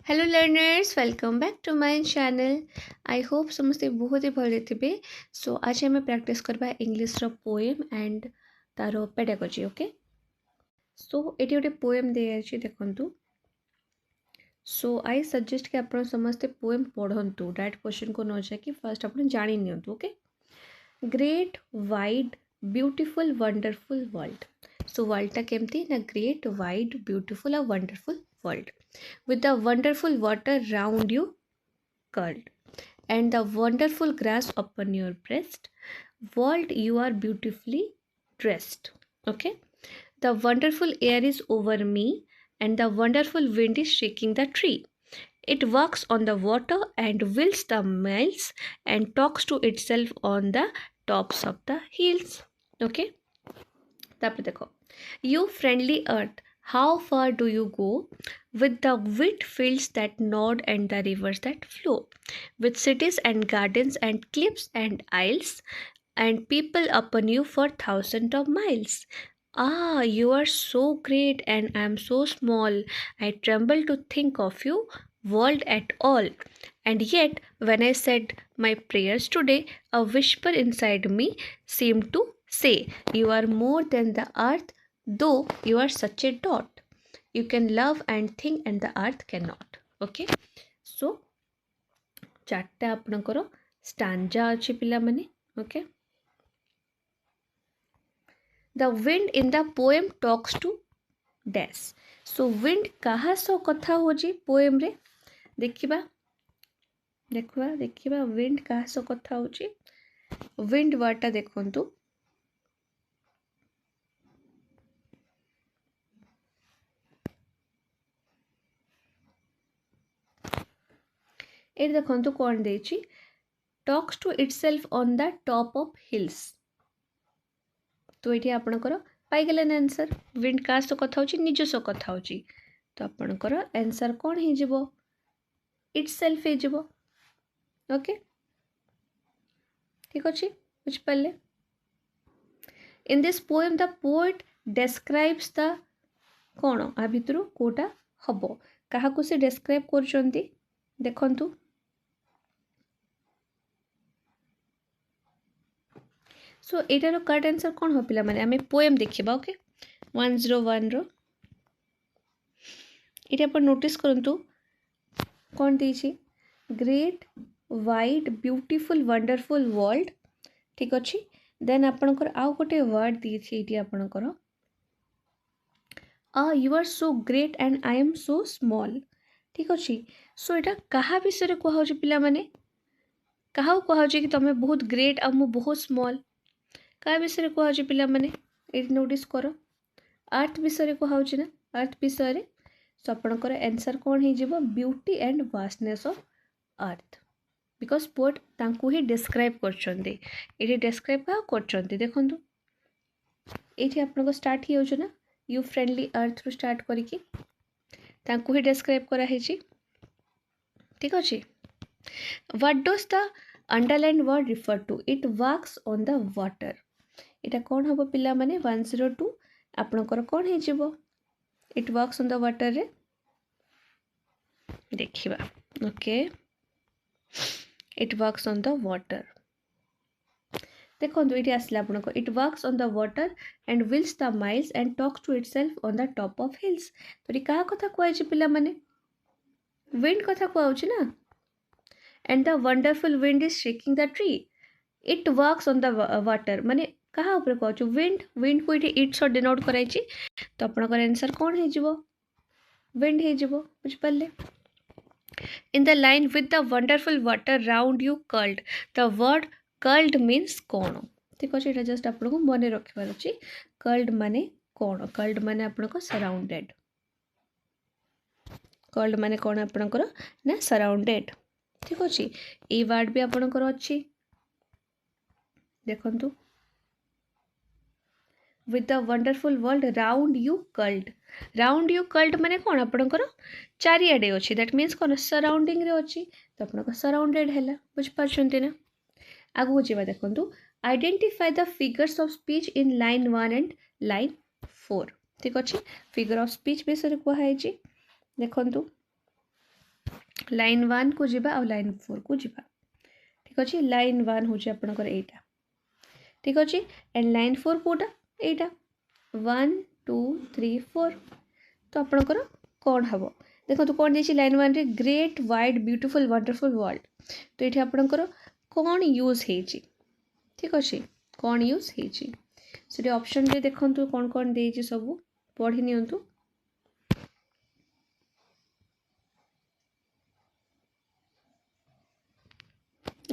Hello learners welcome back to my channel. I hope समस्ते बहुत ही भले थे। सो आज आम प्रैक्टिस करबा इंग्लिश रो पोएम एंड तारो पेडागोजी। ओके, सो एटी गोटे पोएम दे देखंतु। सो आई सजेस्ट कि आप समस्ते पोएम पढ़ंतु, डायरेक्ट क्वेश्चन को न जाकि फर्स्ट आप जानी नियंतु। Okay, great wide beautiful wonderful world. So वर्ल्डटा केमती ना ग्रेट वाइड ब्यूटीफुल और wonderful world with the wonderful water round you curled and the wonderful grass upon your breast. World, you are beautifully dressed. Okay, the wonderful air is over me and the wonderful wind is shaking the tree. It walks on the water and wills the miles and talks to itself on the tops of the hills. Okay, तापर देखो, you friendly earth, how far do you go with the wheat fields that nod and the rivers that flow, with cities and gardens and cliffs and isles and people upon you for thousands of miles? Ah, you are so great and I am so small. I tremble to think of you, world at all. And yet, when I said my prayers today, a whisper inside me seemed to say, you are more than the earth, though you are such a dot. You can love and think and the earth cannot. Okay, so चार्टा आपणकर stanza अच्छे पिला माने. Okay, the wind in the poem talks to dash. So wind कहा सो कथा होजी poem रे देखिबा देखिबा wind कहा सो कथा होजी. wind वर्डटा देखंतु. ये देखंतु कौन देछि, talks to itself on the top of hills. तो ये आपणकर पाइगले आंसर. विंड का सो कथा होछि, निज सो कथा होछि. तो आपणकर आंसर कौन हे जिवो, इटसेल्फ हे जिवो. ओके, ठीक अछि, बुझ पाले. In this poem the poet describes the कौन आ भितरु कोटा हबो, काहा को से डेस्क्राइब करछंती देखंतु. सो एटार करेक्ट आंसर कौन हो पिला माने, आमे पोएम देखिबा. ओके, 101 रो एटा पर नोटिस करंतु कौन देछि, great wide beautiful wonderful world. ठीक अछि. देन आपणकर आउ गोटे वर्ड देछि एटी आपणकर, you are so great and I am so small. ठीक अछि. सो एटा कहा विषय कह होछि पिला माने, कहा कह होछि कि तमे बहुत ग्रेट आ मु बहुत स्मॉल. क्या विषय कह पिला माने ये नोटिस कर, अर्थ विषय कह ना, अर्थ विषय. सो आपणकर आंसर कौन हो, beauty and vastness of earth. Because poet तांकु ही डिस्क्राइब करछंती. ये डिस्क्राइब का करछंती देखंतु. ये आपन स्टार्ट ही हो ना, यू फ्रेंडली अर्थ रु स्टार्ट करिकी तांकु ही डिस्क्राइब करा हेछि. ठीक अछि. What does the underline word refer to, it works on the water. इटा कौन हम पिला माने 102 आपणकर कौन हे जिवो, it works on the water रे देखिबा. ओके, it works on the water. देखो ये आसला आपनको, it works on the water and whirls the mills and talks to itself on the top of hills. तो ये कहा कथा कहै पिला माने, विंड कथा कहउछि ना. And the wonderful wind is shaking the tree. It works on the water माने कहा ऊपर कहछु, विंड. विंड को इटे इट सो डिनोट कराइछि. तो आपनकर आंसर कौन हे जिवो, विंड हे जिवो. बुझ पाले. In the line with the wonderful water round you curled, the word curled means कौन. ठीक अच्छे, ये जस्ट आपको मन रखिबार अछि. कर्ल्ड माने कौन, कर्ल्ड माने आपनको सराउंडेड. कर्ल्ड माने कौन आपनकर ना सराउंडेड. ठीक अच्छे, ये वर्ड भी आपनकर अछि देखंतु. with the wonderful world round you curled. round you curled माने कौन आपनकर चारिआडे अछि, दैट मीन्स कौन सराउंडिंग रे अछि. तो आपनकर सराउंडेड हैला. बुझ पाछंती ना. आगु जेबा देखंतु, identify the figures of speech in line 1 and line 4. ठीक अछि. फिगर ऑफ स्पीच विषय को है जी देखंतु. लाइन 1 को जीवा और लाइन 4 को जीवा ठीक अच्छे लाइन 1 हूँ आपंकर एटा ठीक अच्छे एंड लाइन 4 कोटा एटा 1 2 3 4 तो आपंकर कौन हम देखो तो कौन देखिए लाइन 1 रे great wide beautiful wonderful world तो ये आपंकर कौन यूज होती ठीक अच्छे कौन यूज होती से ऑप्शन रे देखो कौन कौन देती सब पढ़ी नियंतु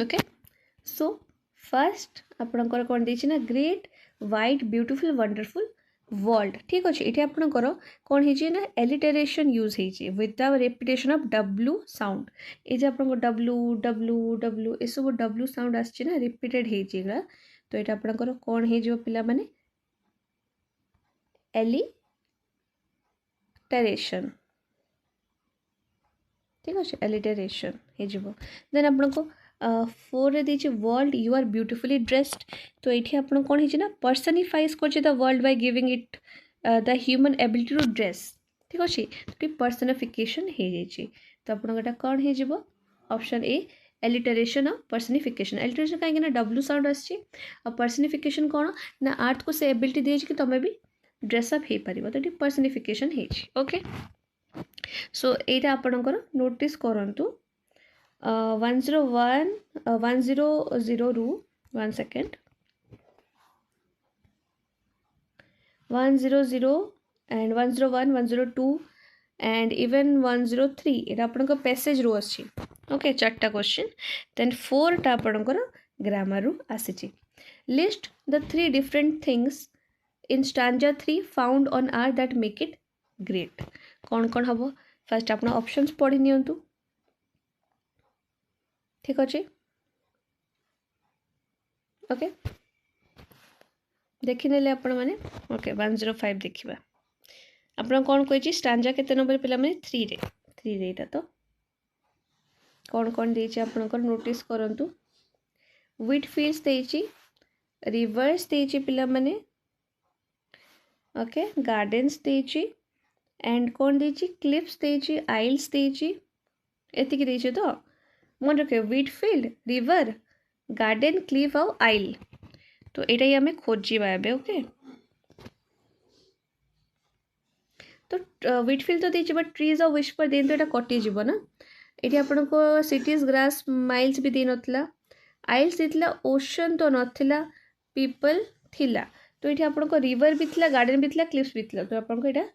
ओके सो फर्स्ट आपणकर कौन देछि ना great wide beautiful wonderful world ठीक अच्छे ये आपणकर कौन है ना एलिटरेशन यूज होती without repetition of W sound ये आप डब्ल्यू डब्ल्यू डब्ल्यू ये सब डब्ल्यू साउंड आसछि ना रिपीटेड होगा तो ये आपणकर कौन हो पिला माने एलिटरेशन ठीक अच्छे एलिटरेशन हो देन आपण को 4 रे देछि world you are beautifully dressed तो ये आप कौन है ना पर्सनिफाइज कर the world by giving it the human ability to dress ठीक अच्छे तो पर्सनिफिकेशन हो जाइए तो आपटा कौन हो option A alliteration of personification alliteration कहीं डब्ल्यू साउंड आसी पर्सनिफिकेशन कौन ना आर्थ को से एबिलिटी दे कि तुम भी ड्रेसअप हो पार तो ये पर्सनिफिकेशन ओके सो यहाँ आपणकर नोटिस करूँ 101 100 रू 1 सेकेंड 100 एंड 101 102 एंड इवन 103 ये आपंकर पैसेज रू आसी ओके 4टा क्वेश्चन देन 4टा आपंकर ग्रामर रू आसी list the 3 different things in stanza 3 found on are that make it great कौन कौन हम फर्स्ट आप ऑप्शंस पढ़ी नियंतु ठीक अच्छे ओके देखने आपण मैंने ओके 105 देखा आप कौन कही स्टांजा केते नंबर पिला माने 3 रे एटा तो कौन कौन देछि आपनकर नोटिस करंतु व्हीट फील्ड्स देछि रिवर्स देछि पिला माने ओके गार्डन्स देछि एंड कौन देछि क्लिफ्स देछि आइल्स देछि एतिकी देछि तो मन रखे wheat field river garden Cliff और आइल तो यहाँ ही आम खोजा ए ओके तो व्हीटफील्ड तो देछि बट ट्रीज और विस्पर देन तो यहाँ कटिज ना ये आपन को सिटीज ग्रास माइल्स भी दे नथिला आइल्स देथिला ओशन तो नथिला पीपल थिला तो ये आपन को रिवर भी थिला गार्डन भी थिला क्लिफ्स भी थिला तो आपन को यहाँ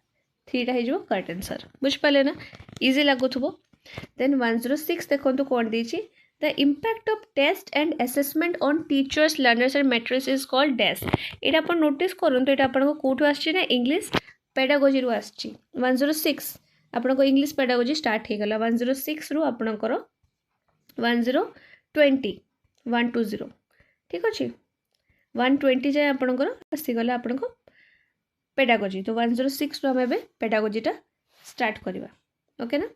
3टा हो करेक्ट आंसर बुझिपारे ना इजी लगुथबो देन 106 देखो कौन देछि the impact of test and assessment on teachers learners and metrics is called dash ये आप नोटिस करूँ तो यहाँ आपको कौटू आसी ना इंग्लिश पेडागोजी रू आसी 106 आपको इंग्लिश पेडागोजी स्टार्ट हो गला 106 रू आपणकर 1020 120 ठीक अच्छे 120 जाए आपणकर आसीगला आपको पेडागोजी तो 106 रू आम ए पेडागोजीटा स्टार्ट करवा ओके ना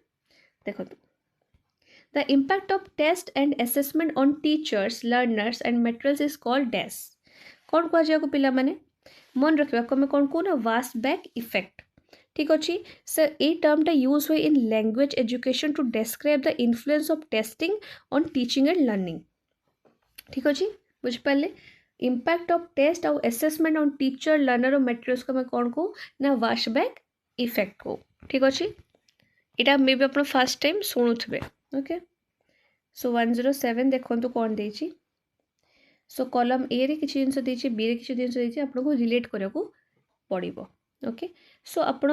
देखो the impact of test and assessment on teachers learners and materials is called dash कौन कह पिला माने मन रखा कमें कौन कहूँ ना वास्ट बैक इफेक्ट ठीक अच्छे सर ये टर्मटा यूज हुए in language education to describe the influence of testing on teaching and learning ठीक अच्छे बुझिपारे इम्पैक्ट ऑफ टेस्ट और असेसमेंट ऑन टीचर लर्नर और मेटेरियल्स को मैं कौन कहूँ ना वास्ट बैक इफेक्ट को ठीक अच्छे यहाँ मे भी आप फर्स्ट टाइम शुणुवे ओके सो 107 देखो कौन देछि सो कॉलम ए रे किछि जिंस देछि बी रे किछि जिंस देछि आपको रिलेट करिया को पड़िबो ओके सो आपण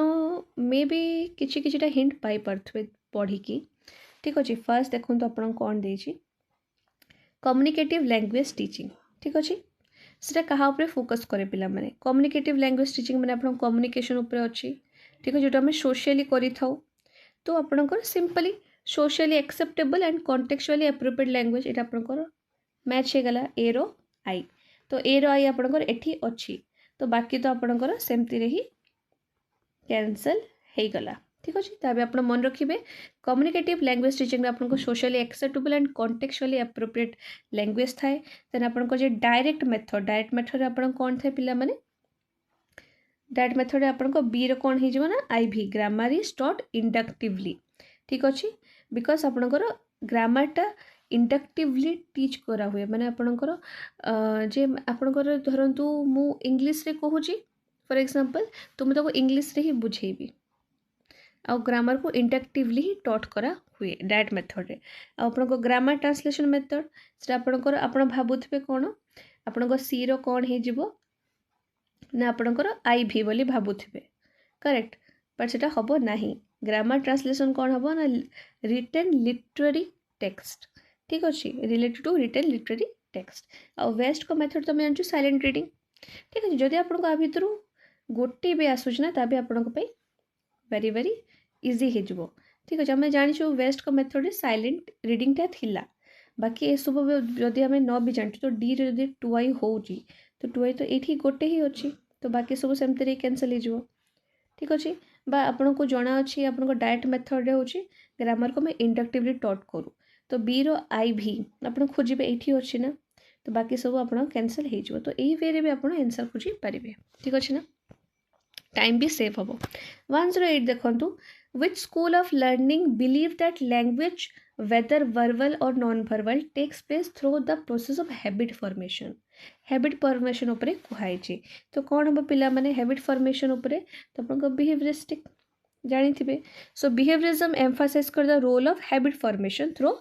मे भी किछि किछिटा हिंट पाई परथबे पढ़ी की ठीक अछि फर्स्ट देखो आपण कौन देछि कम्युनिकेटिव लैंग्वेज टीचिंग ठीक अछि सेटा कहा ऊपर फोकस करे पिला माने कम्युनिकेटिव लैंग्वेज टीचिंग माने आपण कम्युनिकेशन ऊपर अछि ठीक अछि जोटा हम सोशली करि थाउ तो आपणकर simply socially acceptable and contextually appropriate language ये आपणकर मैच हो गला ए रो आई तो ए रो आई आपणकर एठी अच्छी तो बाकी तो आपणकर सेमती रे ही कैंसल हो गला ठीक अच्छे तब आप मन रखिए कम्युनिकेटिव लैंग्वेज टीचिंग आपको socially acceptable and contextually appropriate language थाए देन आपको जो डायरेक्ट मेथड आप कौन थे पिला माने डायरेक्ट मेथड आपको बी रो कौन हो ना आई भी ग्रामर इज टॉट इंडक्टिवली ठीक अच्छे बिकज आपणकर ग्रामरटा इंडक्टिवली टीच करा हुए माने आपणकर जे आपणकर धरतु मु इंग्लिश रे कहूची फॉर एग्जांपल तो मुझे इंग्लिश रे ही बुझेबी आउ ग्रामर को इंडक्टिवली ही टॉट करा हुए डायरेक्ट मेथड रे आपणको ग्रामर ट्रांसलेशन मेथड से आपणकर आपण भाबुथिबे कोन आपणको सी रो कोन हे जिवो ना आपणकर आई भी बोली भाबुथिबे करेक्ट बट सेटा हबो नाही ग्रामर ट्रांसलेशन कौन हम ना रिटन लिटरेरी टेक्स्ट ठीक अच्छे related to written literary text आ वेस्ट को मेथड तो जानछु साइलेंट रीडिंग ठीक अच्छे जदि आपको आ भितर गोटे भी आसूना तभी आपण वेरी वेरी इजी हो ठीक अच्छे आम जाचु वेस्ट को मेथड साइलेंट रीडिंगटा थिला बाकी ये सब जदि आम न भी जानछु तो डी रे जदि टुआई होउची तो टुआई तो ये गोटे ही अच्छी तो बाकी सब सेमती कैनसल हो ठीक अच्छे बा आपन को जना अच्छी आपन को डायरेक्ट मेथड रे होची ग्रामर को मैं इंडक्टिवली टॉट करूँ तो बी रो आई भी आपन खोजिबे एठी अच्छी ना तो बाकी सब आपन कैंसल हो जाव तो यही वे भी आपन आंसर खोजी पारिबे ठीक अच्छे ना टाइम भी सेव हम 108 देखंतु which school of learning believe that language whether verbal or non-verbal takes place through the process of habit formation habit formation उपरे कुहाइछि तो कौन हम पिला माने habit formation उपरे तो अपन को behavioristic जानी थिबे so behaviorism emphasize कर the role of habit formation through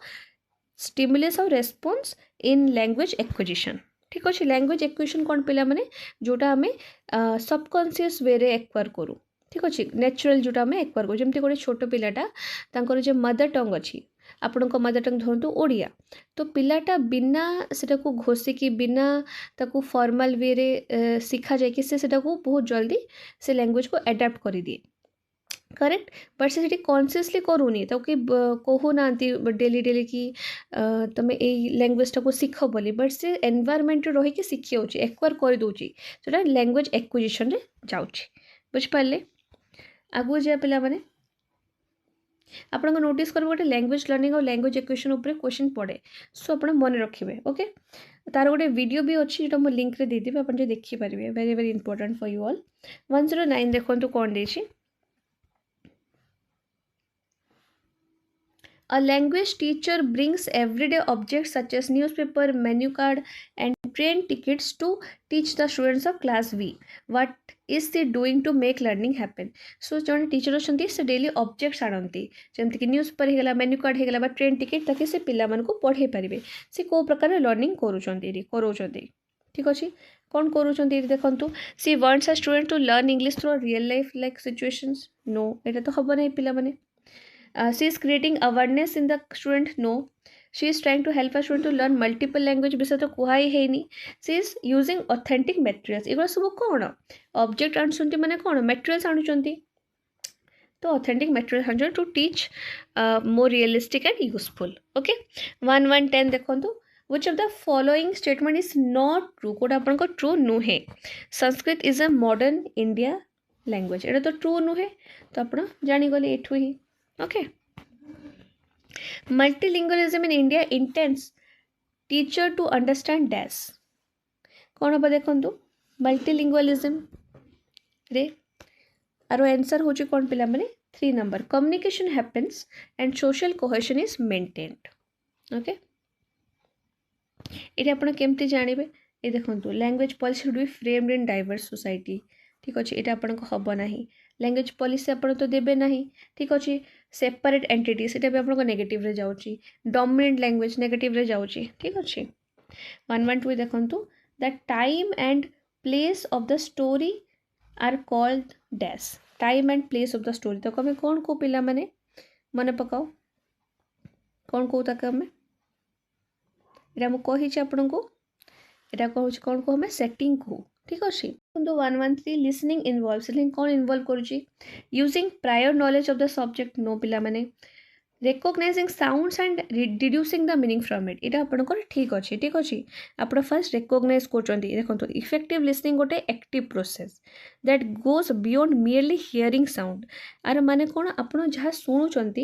stimulus और response in language acquisition ठीक अच्छे लैंग्वेज एक्विजिशन कौन पिला माने जोटा आम सबकनसीयस वे रे एक्वायर करूँ ठीक अच्छे नेचुरल जोटा आम एक्वायर करूँ जमती गोटे छोट पिलाटा तांकर जो मदर टंग अच्छी आपण मदर टंग धरतु ओडिया तो पिलाटा बिना सेटा को घोषिकी बिना ताकू फॉर्मल वे रे शिखा जाए से बहुत जल्दी से लैंग्वेज को एडाप्ट कर दिए करेक्ट बट से कॉन्सियसली करूनी तो कि कहू ना डेली डेली कि तुम यही लैंग्वेजटा को शिख बोली बट से एनवायरमेंट रही शिखी हो एक्वायर कर दूची जोटा लैंग्वेज एक्विजिशन रे जाउची बुझिपारे आगु जा पिला माने आपन को नोटिस कर गोटे लैंग्वेज लर्निंग और लैंग्वेज एक्विजिशन ऊपर क्वेश्चन पड़े सो आप मन रखिए ओके तार गोटे वीडियो भी अच्छी जो मुझे लिंक रे देदेवी आप देखिपारे very very important for you all 109 देखो कौन देछि A language teacher brings everyday objects such as newspaper, menu card, and train tickets to teach the students of class V. What is she doing to make learning happen? So, जो teacher अच्छे से daily objects आणती जमती कि news paper होगा menu card होगा train ticket ताकि से पिला को पढ़े पारे से कौ प्रकार लर्निंग करूँ ठीक अच्छे कौन करूँ देखो she wants a student to learn English through real life like situations नो यहाँ तो हम ना पिला माने she is creating awareness in the student no she is trying to help a student to learn multiple language विषय तो कुहाई है नहीं she is using authentic materials एगुड़ा सब कौन ऑब्जेक्ट आणुचंती माने कौन materials आणुचंती तो authentic materials आणुचंती to teach more realistic and useful okay 110 देखंतु which of the following statement is not true code आपन को true नुहे Sanskrit is a modern India language एटा तो true नुहे तो आपण जानि गले एठु ही okay multilingualism in India intends teacher to understand dash कौन हम देखु multilingualism रे आरो आंसर होची कौन पिला माने 3 number communication happens and social cohesion is maintained okay ये आपण केमती जानिबे ये देखंतु language policy should be framed in diverse society ठीक अच्छे यहाँ आपन को हम ना लैंग्वेज पॉलिसी आप तो देवे ना ठीक अच्छे सेपरेट एंटिटी से भी आपको नेगेटिव रे जाउची डोमिनेंट लैंग्वेज नेगेटिव रे जाउची ठीक अच्छे 112 देखंतु the time and place of the story are called dash time and place of the story तो हमें कौन को पिला माने मन पकाओ कौन को तक हमें इरा मु कहि आपन को इरा कहूँ कौन को हमें सेटिंग को ठीक अच्छे 113 लिसनिंग इनवॉल्व लिसनिंग कौन इनवॉल्व करुच्ची using prior knowledge of the subject no पिला माने recognising sounds and deducing the meaning from it इटा आपनकर ठीक अच्छे आप फर्स्ट रिकॉग्नाइज कर देखो इफेक्टिव लिसनिंग गोटे active process that goes beyond merely hearing sound आर माने कौन आप जहाँ शुणुंट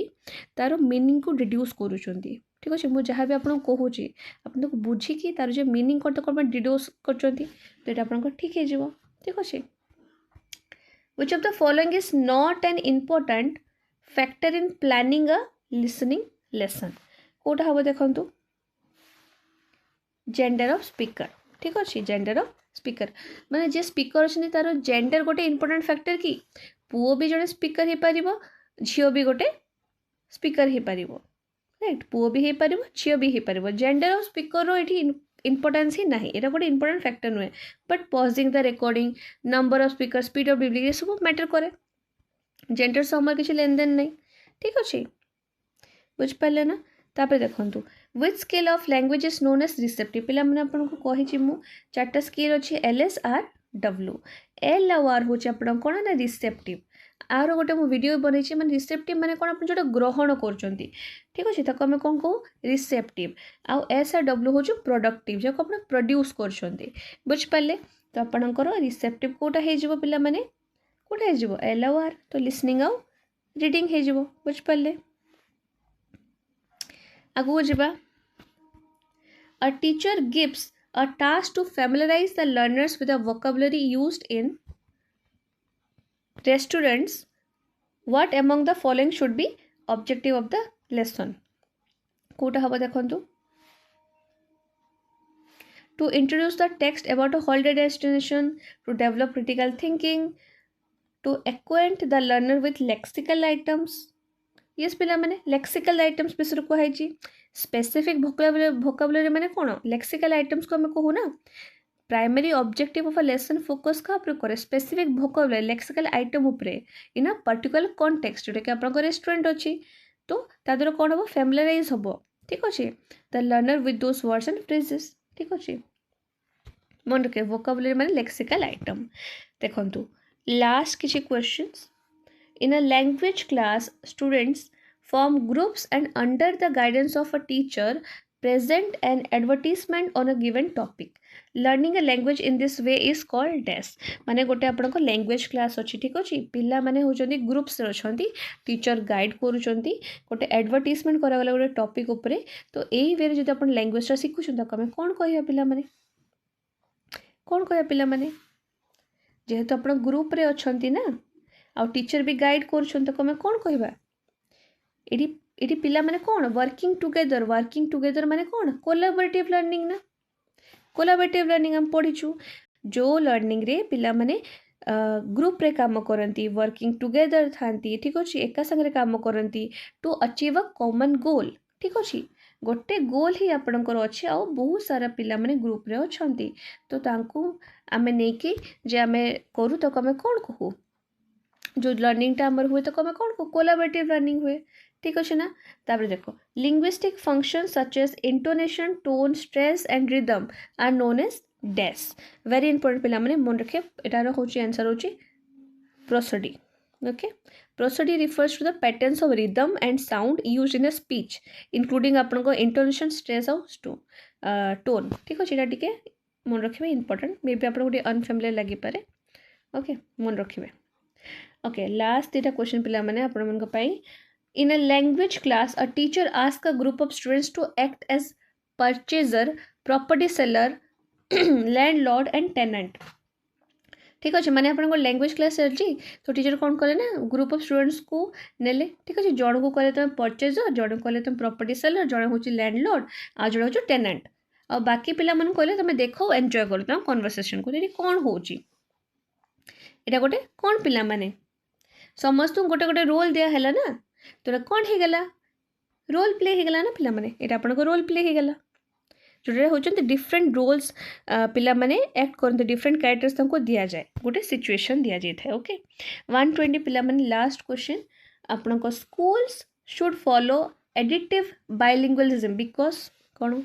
तार मीनिंग को डिड्यूस करुँच ठीक अच्छे मुझे जहाँ भी आपको कहूँ आप बुझिकी तार जो मीनिंग करते कौन डिड्यूस कर तो ये आप ठीक हो ठीक अच्छे which of the following is not an important factor in planning a listening lesson कोटा हम देखु जेंडर ऑफ स्पीकर ठीक अच्छे जेंडर ऑफ स्पीकर माने जे स्पीकर अच्छे तार जेंडर गोटे इंपोर्टेंट फैक्टर कि पुओ भी जड़े स्पीकर हो पार झील भी गोटे स्पीकर हो पार राइट पुओ भी हो पार झील भी हो पार जेंडर ऑफ स्पीकर ये इंपोर्टेंस ही ना यहाँ गोटे इंपोर्टेंट फैक्टर नुहे but pausing the recording number of speaker speed of delivery ये सब मैटर करे जेंडर समर किसी लेन देन नहीं ठीक अच्छे बुझिपारे ना तापर देखु which scale of language is known as receptive पे आपको कही चार्टा स्केल अच्छे L S R W L R हूँ आप कौन ना रिसेप्टिव आर गोटे मुझे वीडियो बनई मैंने रिसेप्टिव माने कौन आप जो ग्रहण कर ठीक अच्छे ताको आम कौन कहूँ रिसेप्टिव आउ एस आर डब्ल्यू हूँ प्रोडक्टिव जो आप प्रोड्यूस कर बुझिपारे तो आपणकर रिसेप्टिव कौटा हो पे कौटा हो एल आर तो लिसनिंग आउ रीडिंग हो बुझिपारे आगू जावा A teacher gives a task to familiarize the learners with the vocabulary used in restaurants. What among the following should be objective of the lesson? Kota हवा देखंतु to introduce the text about a holiday destination, to develop critical thinking, to acquaint the learner with lexical items. Yes पिला माने lexical items विषय कहुई specific vocabulary माने कौन lexical items को हमें कहू ना primary objective of a lesson focus का करे स्पेसिफिक भोकाबुलरी लेक्सिकल आइटम उपरे इन अ पर्टिकुलर कॉन्टेक्स्ट जोटा कि आपन रेस्टोरेंट अच्छी तो तादर कौन हम फैमिलियराइज हम ठीक अच्छे the learner with those words and phrases ठीक अच्छे मन रखे भोकाबुलरी माने लेक्सिकल आइटम देखंतु लास्ट किछि questions In a language class, students form groups and under the guidance of a teacher present an advertisement on a given topic. Learning a language in this way is called dash. माने गोटे आपनको language class अच्छी ठीक अच्छी पिला माने होचंदी groups रे अछंती teacher guide करूचंती गोटे advertisement करा गला गोटे टॉपिक ऊपर तो एई वे जदि अपन लैंग्वेज शिखुछन त कमे कोन कहया पिला माने कोन कहया पिला माने जेहेतु अपन ग्रुप रे अछंती ना आउ टीचर भी गाइड करें कौन कहवा ये पिला माने कौन वर्किंग टुगेदर माने कौन कोलाबोरेटिव लर्निंग ना कोलाबोरेटिव लर्निंग हम पढ़ीचु जो लर्निंग रे पिला माने ग्रुप रे काम करती वर्किंग टुगेदर थांती ठीक अच्छे एका संगे काम करती to achieve a common goal ठीक अच्छे गोटे गोल ही आपणकर अच्छे आ बहुत सारा पिला माने ग्रुप रे अछंती तो तांको आमे नेकी जे आमे करू तो आमे कौन कहू जो लर्निंग टाइम हुए तो कमे कौन को कोलाबोरेटिव लर्निंग हुए ठीक अच्छे ना तापर देखो linguistic function such as intonation tone stress and rhythm are known as dash very important पिला माने मन रखे एटार होची आंसर होची prosody okay prosody refers to the patterns of rhythm and sound used in a speech including आपन को intonation stress और टोन ठीक अच्छे एटा टिके मन रखिबे इंपोर्टेंट मे बी आपन को अनफेमिलियर लागि पारे ओके मन रखिबे ओके लास्ट दुटा क्वेश्चन पिला माने आपण मन को पाई in a language class a teacher ask a group of students to act as purchaser property seller landlord and tenant ठीक अच्छे माने आपण को लैंग्वेज क्लास चलची तो टीचर कौन कले ना ग्रुप ऑफ स्टूडेंट्स को नेले ठीक अच्छे जण को कले तुम परचेजर जण को कले तुम प्रॉपर्टी सेलर जण होची लैंडलॉर्ड आ जण होची टेनेंट और बाकी पिला मन कहले तुम देखो एंजॉय करो तुम कन्वर्सेशन को ये कौन होची एटा गोटे कौन पिला माने समस्त गोटे गोटे रोल दिया है ना तो कौन हो गला रोल प्ले हो गला ना पिला माने एटा आपन को रोल प्ले हो गला जोटा होचंती डिफरेंट रोल्स पिला माने एक्ट करते डिफरेंट कैरेक्टर्स तंको दिया जाए गोटे सिचुएशन दिया जाए था ओके 120 पिला माने लास्ट क्वेश्चन आपन को schools should follow additive bilingualism because कौन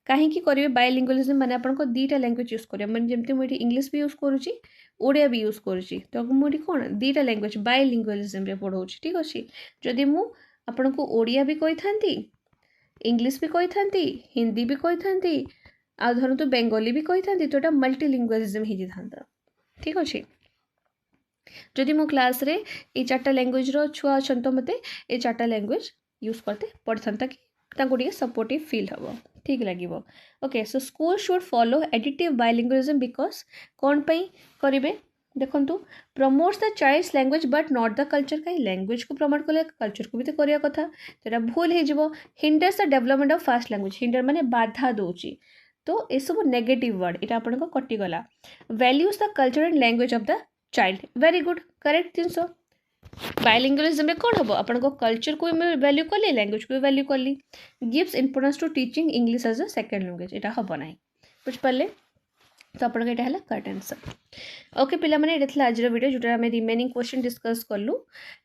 कहीं करेंगे बायलिंगुअलिज्म माने आपन को दीटा लैंग्वेज यूज करिया माने जेमते मुझे इंग्लिश भी यूज करूची ओडिया भी यूज करुँची तो मुझे कौन दीटा लैंग्वेज बायलिंगुअलिज्म रे पढ़ाऊँ ठीक अच्छे जदि मु आपन को ओडिया भी कही था इंग्लिश भी कही था हिंदी भी कही था आ धरतु बेंगली भी कही था तो मल्टीलिंगुअलिज्म हो जाता ठीक अच्छे जदि मो क्लास रे ये चार्टा लैंग्वेज रो छुआ अच्छा तो मत ये चार्टा लैंग्वेज यूज करते पढ़ता कि टे सपोर्टिव फील हम ठीक लगे okay so school should follow additive bilingualism because कौन पाई करेंगे देखो promotes the child's language but not the culture कहीं लैंग्वेज को प्रमोट कले कल्चर को भी तो करिया कथा तो एटा भूल हो hinders the development of first language hinder माने बाधा दोची तो ये सब नेगेटिव वर्ड यहाँ आपको कटिगला values the culture and language of the child very good correct जिनस बायलिंगुअलिज्म में कौन हम आपको कल्चर को भी वैल्यू कली लैंग्वेज को भी वैल्यू कली gives importance to teaching English as a second language यहाँ हम ना बुझिपारे तो आपको यहाँ है करेक्ट आंसर ओके पिला माने ये आज वीडियो जोटा आम रिमेनिंग क्वेश्चन डिस्कस कलु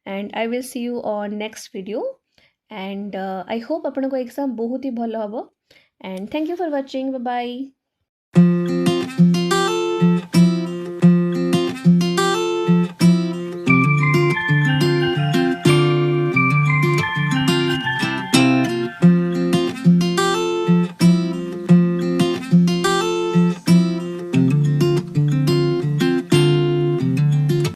and I will see you on next video and I hope आपको एग्जाम बहुत ही भल हम and thank you for watching bye bye.